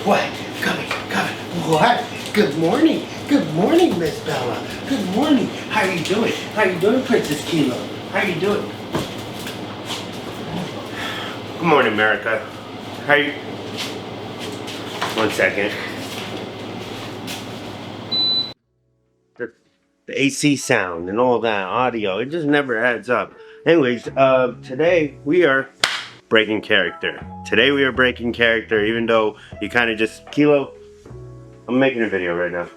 What? Come here. What? Good morning. Good morning, Miss Bella. Good morning. How are you doing? How are you doing, Princess Kilo? How are you doing? Good morning, America. How are you? One second. The AC sound and all that audio, it just never adds up. Anyways, today we are breaking character. Even though you kind of just, Kilo, I'm making a video right now.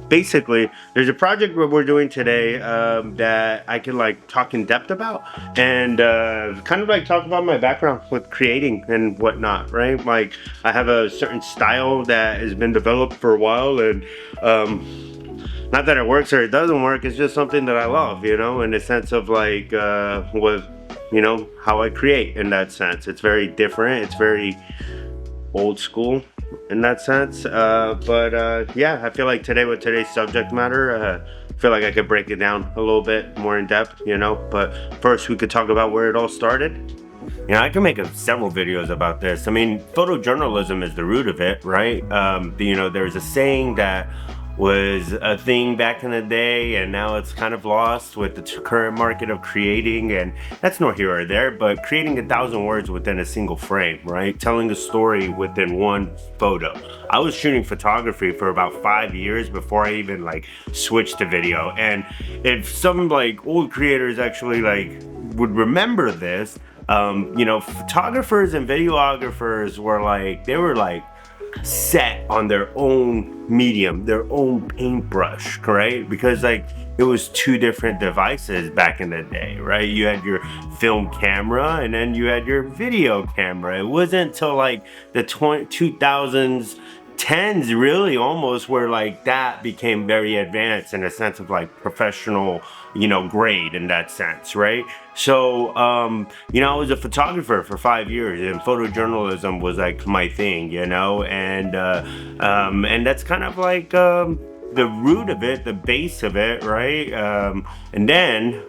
Basically, there's a project that we're doing today that I can like talk in depth about and kind of like talk about my background with creating and whatnot, right? Like I have a certain style that has been developed for a while, and not that it works or it doesn't work, it's just something that I love, you know, in the sense of like how I create in that sense. It's very different, it's very old school in that sense, yeah, I feel like today with today's subject matter, I feel like I could break it down a little bit more in depth, you know, but first we could talk about where it all started. You know, I can make several videos about this. I mean, photojournalism is the root of it, right? You know, there's a saying that was a thing back in the day, and now it's kind of lost with the current market of creating, and that's nor here or there, but creating 1,000 words within a single frame, right? Telling a story within one photo. I was shooting photography for about 5 years before I even like switched to video, and if some like old creators actually like would remember this, you know, photographers and videographers were like set on their own medium, their own paintbrush, right? Because like it was two different devices back in the day, right? You had your film camera and then you had your video camera. It wasn't until like the 2010s really almost where like that became very advanced in a sense of like professional, you know, grade in that sense, right? So you know, I was a photographer for 5 years, and photojournalism was like my thing, you know, and that's kind of like the root of it, the base of it, right? And then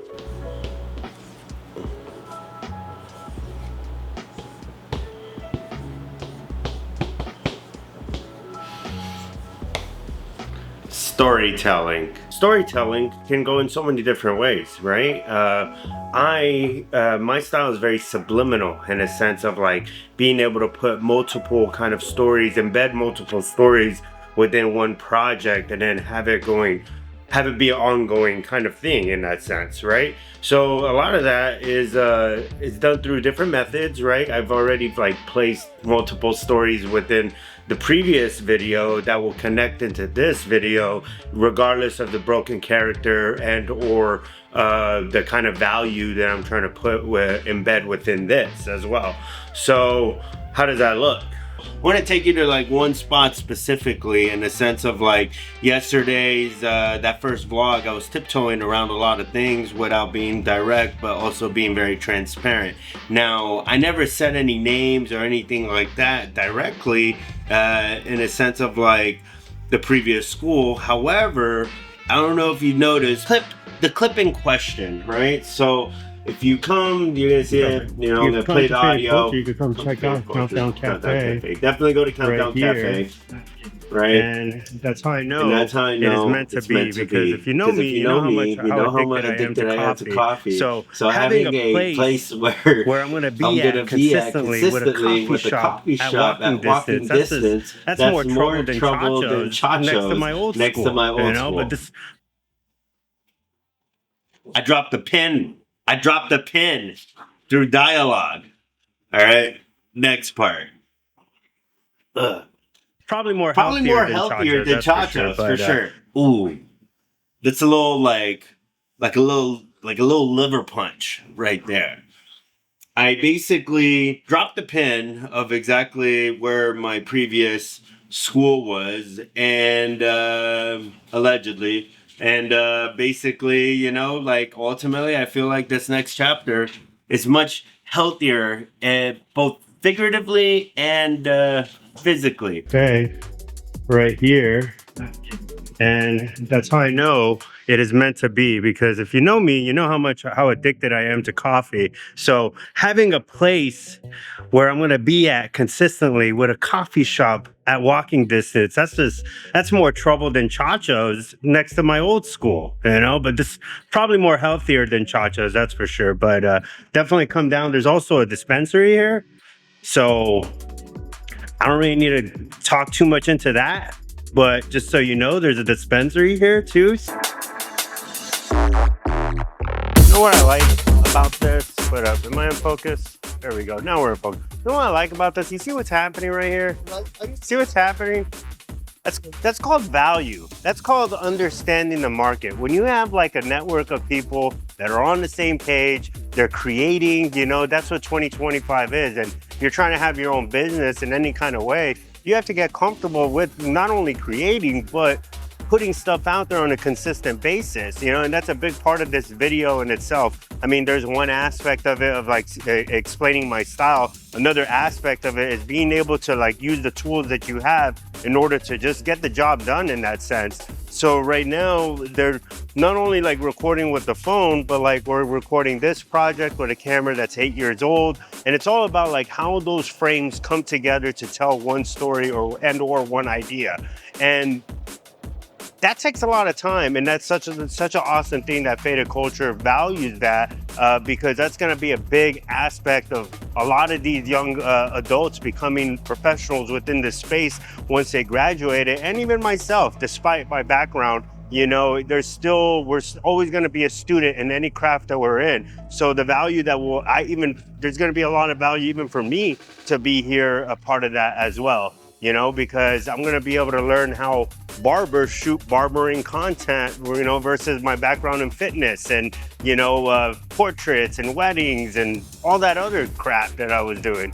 storytelling can go in so many different ways, right? My style is very subliminal in a sense of like being able to put multiple kind of stories, embed multiple stories within one project, and then have it be an ongoing kind of thing in that sense, right? So a lot of that is done through different methods, right? I've already like placed multiple stories within the previous video that will connect into this video, regardless of the broken character and or the kind of value that I'm trying to embed within this as well. So how does that look? I want to take you to like one spot specifically in the sense of like yesterday's that first vlog. I was tiptoeing around a lot of things without being direct, but also being very transparent. Now, I never said any names or anything like that directly in a sense of like the previous school. However, I don't know if you noticed the clip in question, right? So if you come, you're gonna see it, you know, the played audio. You could come check out Countdown Cafe. Definitely go to Countdown Cafe. Right, and that's how I know. And that's how I know it is meant to be. Because if you know me, you know how much addicted I am to coffee. So having a place where I'm going to be at consistently with a coffee shop at walking distance, that's more trouble than Chacho's next to my old school. But this, I dropped the pin through dialogue. All right, next part. Probably more healthier than Chacho's for sure. Ooh, that's a little like a little liver punch right there. I basically dropped the pin of exactly where my previous school was, and allegedly, and basically, you know, like ultimately, I feel like this next chapter is much healthier, and both figuratively and physically. Okay, right here, and that's how I know it is meant to be, because if you know me, you know how addicted I am to coffee. So having a place where I'm going to be at consistently with a coffee shop at walking distance, that's more trouble than Chacho's next to my old school, but this probably more healthier than Chacho's, that's for sure. But definitely come down. There's also a dispensary here, so I don't really need to talk too much into that, but just so you know, there's a dispensary here too. You know what I like about this? But am I in focus? There we go. Now we're in focus. You know what I like about this? You see what's happening right here? See what's happening? That's called value. That's called understanding the market. When you have like a network of people that are on the same page, they're creating, that's what 2025 is. And you're trying to have your own business in any kind of way, you have to get comfortable with not only creating, but putting stuff out there on a consistent basis, and that's a big part of this video in itself. I mean, there's one aspect of it of like explaining my style. Another aspect of it is being able to like use the tools that you have in order to just get the job done in that sense. So right now, they're not only like recording with the phone, but like we're recording this project with a camera that's 8 years old. And it's all about like how those frames come together to tell one story or one idea. And that takes a lot of time, and that's such an awesome thing that Faded Culture values that, because that's going to be a big aspect of a lot of these young adults becoming professionals within this space once they graduated. And even myself, despite my background, we're always going to be a student in any craft that we're in. So the value that there's going to be a lot of value even for me to be here, a part of that as well. Because I'm going to be able to learn how barbers shoot barbering content, versus my background in fitness and, portraits and weddings and all that other crap that I was doing.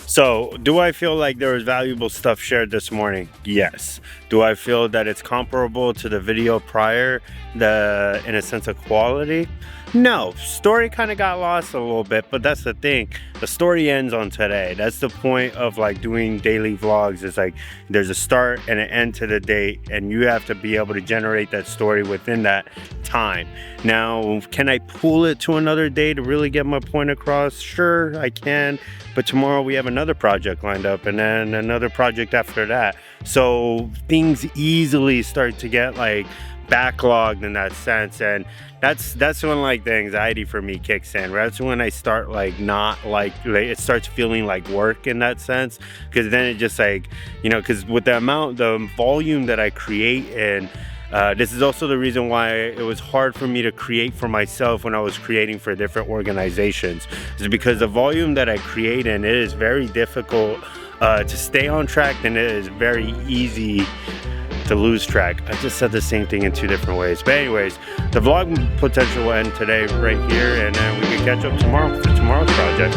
So do I feel like there was valuable stuff shared this morning? Yes. Do I feel that it's comparable to the video prior, in a sense of quality? No. Story kind of got lost a little bit, but that's the thing. The story ends on today. That's the point of like doing daily vlogs. It's like there's a start and an end to the date, and you have to be able to generate that story within that time. Now, can I pull it to another day to really get my point across? Sure, I can. But tomorrow we have another project lined up, and then another project after that. So things easily start to get like backlogged in that sense, and that's when like the anxiety for me kicks in. That's when I start like not like it starts feeling like work in that sense, because then it just like because with the volume that I create, and this is also the reason why it was hard for me to create for myself when I was creating for different organizations, is because the volume that I create in, it is very difficult to stay on track, and it is very easy to lose track. I just said the same thing in two different ways. But anyways, the vlog potential will end today right here, and then we can catch up tomorrow for tomorrow's project.